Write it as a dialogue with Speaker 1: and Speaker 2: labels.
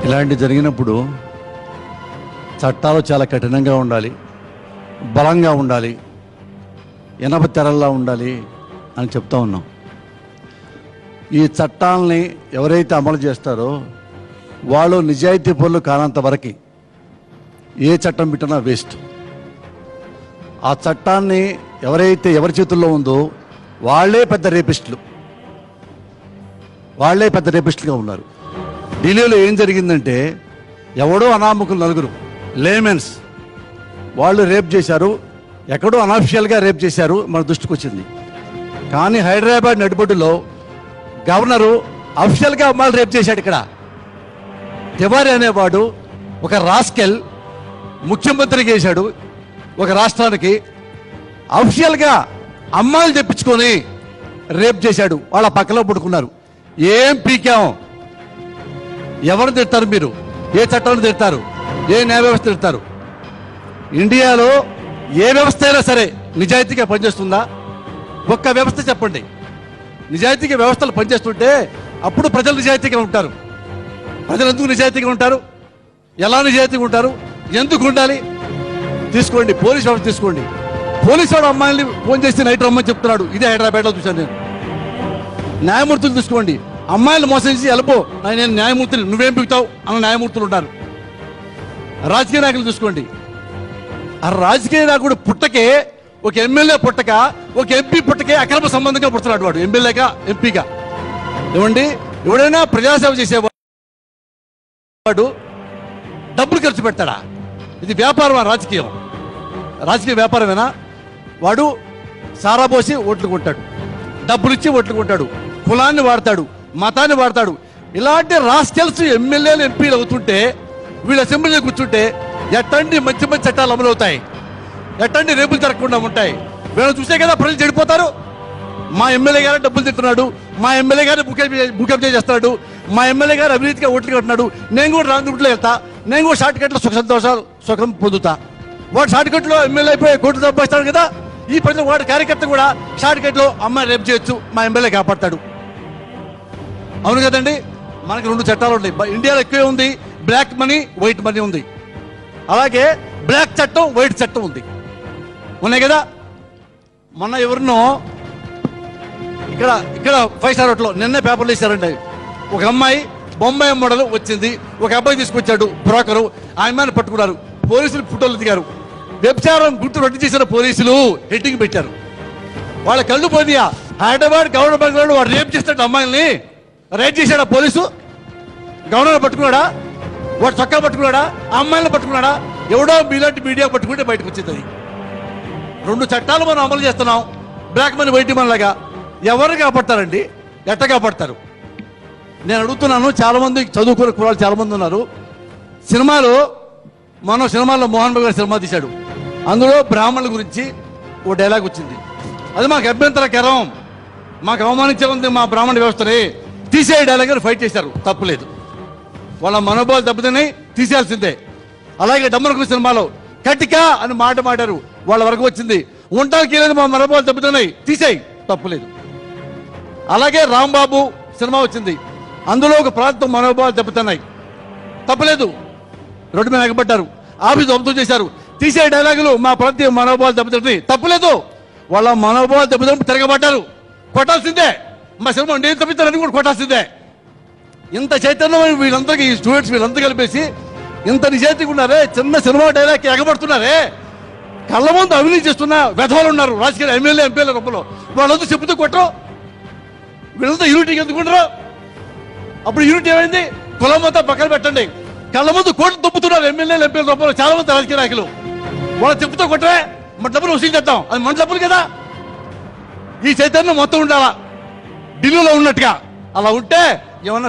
Speaker 1: ఇలాంటి జరిగినప్పుడు చట్టాలు చాలా కఠినంగా ఉండాలి, బలంగా ఉండాలి, ఇనప తెరల్లా ఉండాలి అని చెప్తా ఉన్నాం. ఈ చట్టాలని ఎవరైతే అమలు చేస్తారో వాళ్ళు నిజాయితీ పనులు కానంత వరకు ఏ చట్టం పెట్టినా వేస్ట్. ఆ చట్టాన్ని ఎవరి చేతుల్లో ఉందో వాళ్ళే పెద్ద రేపిస్టులుగా ఉన్నారు. ఢిల్లీలో ఏం జరిగిందంటే ఎవడో అనామకులు నలుగురు లేమెన్స్ వాళ్ళు రేప్ చేశారు, ఎక్కడో అన్అఫిషియల్గా రేప్ చేశారు, మన దృష్టికి వచ్చింది. కానీ హైదరాబాద్ నడిబొడ్డులో గవర్నరు అఫిషియల్గా అమ్మాయిలు రేప్ చేశాడు. ఇక్కడ తివారీ అనేవాడు ఒక రాస్కెల్ ముఖ్యమంత్రికి చేశాడు ఒక రాష్ట్రానికి, అఫిషియల్గా అమ్మాయిలు తెప్పించుకొని రేప్ చేశాడు. వాళ్ళ పక్కలో పడుకున్నారు. ఏం పీకాం? ఎవరు తిడతారు మీరు? ఏ చట్టాన్ని తిడతారు? ఏ న్యాయ వ్యవస్థ తిడతారు? ఇండియాలో ఏ వ్యవస్థ అయినా సరే నిజాయితీగా పనిచేస్తుందా? ఒక్క వ్యవస్థ చెప్పండి. నిజాయితీగా వ్యవస్థలు పనిచేస్తుంటే అప్పుడు ప్రజలు నిజాయితీగా ఉంటారు. ప్రజలు ఎందుకు నిజాయితీగా ఉంటారు? ఎలా నిజాయితీగా ఉంటారు? ఎందుకు ఉండాలి? తీసుకోండి, పోలీస్ వ్యవస్థ తీసుకోండి. పోలీసు వాడు అమ్మాయిని ఫోన్ చేసి నైట్ రమ్మని చెప్తున్నాడు. ఇదే హైదరాబాద్లో చూశాను నేను. న్యాయమూర్తులు తీసుకోండి, అమ్మాయిలు మోసం చేసి వెళ్ళిపో, నేను న్యాయమూర్తిని, నువ్వేం పిగుతావు అన్న న్యాయమూర్తులు ఉంటారు. రాజకీయ నాయకులు చూసుకోండి, ఆ రాజకీయ నాయకుడు పుట్టకే, ఒక ఎమ్మెల్యే పుట్టక, ఒక ఎంపీ పుట్టకే అక్రమ సంబంధంగా పుడుతున్నాడు వాడు, ఎమ్మెల్యేగా ఎంపీగా. ఏమండి, ఎవడైనా ప్రజాసేవ చేసేవాడు డబ్బులు ఖర్చు పెడతాడా? ఇది వ్యాపారమా? రాజకీయ వ్యాపారమేనా? వాడు సారా పోసి ఓట్లు కొంటాడు, డబ్బులు ఇచ్చి ఓట్లు కొంటాడు, కులాన్ని వాడతాడు, మతాన్ని వాడతాడు. ఇలాంటి రాస్కెల్స్ ఎమ్మెల్యేలు ఎంపీలు అవుతుంటే, వీళ్ళు అసెంబ్లీలో కూర్చుంటే ఎట్టండి మంచి చట్టాలు అమలు అవుతాయి? ఎట్టండి రేపులు జరగకుండా ఉంటాయి? వీళ్ళు చూసే కదా ప్రజలు చెడిపోతారు. మా ఎమ్మెల్యే గారు డబ్బులు తింటున్నాడు, మా ఎమ్మెల్యే గారు బుకప్ చేస్తాడు, మా ఎమ్మెల్యే గారు అవినీతిగా ఓట్లు కట్టున్నాడు, నేను కూడా రాంగ్ రూట్లో వెళ్తా, నేను కూడా షార్ట్ కట్లో సుఖం పొందుతా. వాడు షార్ట్ కట్లో ఎమ్మెల్యే అయిపోయి కోట్లు సంపాదిస్తాడు కదా. ఈ ప్రజలు వాడు కార్యకర్త కూడా షార్ట్ కట్లో అమ్మాయి రేపు చేయొచ్చు, మా ఎమ్మెల్యే కాపాడతాడు. అవును కదండి. మనకి రెండు చట్టాలు ఉన్నాయి. ఇండియాలో ఎక్కువే ఉంది, బ్లాక్ మనీ, వైట్ మనీ ఉంది. అలాగే బ్లాక్ చట్టం, వైట్ చట్టం ఉంది, ఉన్నాయి కదా. మొన్న ఎవరినో ఇక్కడ 5 స్టార్ హోటల్లో నిన్నే పేపర్లు వేశారండి. ఒక అమ్మాయి బొంబాయి మోడల్ వచ్చింది, ఒక అబ్బాయి తీసుకొచ్చాడు బ్రోకరు, ఆ అమ్మాయిని పట్టుకున్నారు. పోలీసులు ఫోటోలు దిగారు. వ్యభిచారం గుర్తు రద్దు చేసిన పోలీసులు హెడ్డింగ్ పెట్టారు. వాళ్ళ కళ్ళు పోయినాయా? హైదరాబాద్ గవర్నర్ బంగ్లాలో వాడు రేప్ చేస్తాడు అమ్మాయిల్ని. రేప్ చేశాడా పోలీసు? గవర్నర్ పట్టుకున్నాడా? వాడు చొక్కా పట్టుకున్నాడా? అమ్మాయిలను పట్టుకున్నాడా? ఎవడో మీలాంటి మీడియా పట్టుకుంటే బయటకు వచ్చింది. అది రెండు చట్టాలు మనం అమలు చేస్తున్నాం, బ్లాక్ మనీ వైట్ మనీ లాగా. ఎవరు కాపాడతారండి? ఎట్ట కాపాడతారు? నేను అడుగుతున్నాను. చాలా మంది చదువుకునే కుర్రాళ్ళు చాలా మంది ఉన్నారు. సినిమాలో మోహన్ బాబు గారు సినిమా తీశాడు. అందులో బ్రాహ్మణుల గురించి ఓ డైలాగ్ వచ్చింది. అది మాకు అభ్యంతరకరం, మాకు అవమానించే ఉంది మా బ్రాహ్మణ వ్యవస్థని, తీసే డైలాగ్ గారు ఫైట్ చేశారు. తప్పులేదు, వాళ్ళ మనోభావాలు దెబ్బతిన్నాయి, తీసేయాల్సిందే. అలాగే డమ్మరకు సినిమాలో కటిక అని మాట మాటారు, వాళ్ళ వరకు వచ్చింది. ఉండడానికి లేదు, మా మనోభావాలు దెబ్బతిన్నాయి, తీసేయి, తప్పులేదు. అలాగే రాంబాబు సినిమా వచ్చింది, అందులో ఒక ప్రాంతం మనోభావాలు దెబ్బతిన్నాయి, తప్పలేదు. రోడ్డు మీద ఎగబడ్డారు, ఆఫీసు ధ్వంసం చేశారు, తీసే డైలాగులు మా ప్రాంతీయ మనోభావాలు దెబ్బతింటాయి, తప్పులేదు. వాళ్ళ మనోభావాలు దెబ్బతిన్నప్పుడు తిరగబడ్డారు, కొట్టాల్సిందే. మా సినిమా నేను తప్పిస్తారని కూడా కొట్టాల్సిందే. ఇంత చైతన్యం వీళ్ళందరికీ, ఈ స్టూడెంట్స్ వీళ్ళంతా కలిపేసి ఇంత నిజాయితీగా ఉన్నారే, చిన్న సినిమా డైలాగ్ ఎగబడుతున్నారే. కళ్ళ ముందు అవినీతి చేస్తున్న వెధవలు ఉన్నారు రాజకీయ ఎమ్మెల్యే ఎంపీల రూపంలో. వాళ్ళంతా చెప్పుతూ కొట్టరు, వీళ్ళంతా యూనిటీకి ఎందుకుంటారు? అప్పుడు యూనిటీ ఏమైంది? కులం అంతా పక్కన పెట్టండి. కళ్ళ ముందు కోట్లు తొప్పుతున్నారు ఎమ్మెల్యేలు ఎంపీల రూపంలో చాలా మంది రాజకీయ నాయకులు. వాళ్ళ చెప్పుతో కొట్టరే, మన డబ్బులు వసూలు చేద్దాం, అది మన డబ్బులు కదా. ఈ చైతన్యం మొత్తం ఉండాలా ఢిల్లీలో ఉన్నట్టుగా. అలా ఉంటే ఏమన్నా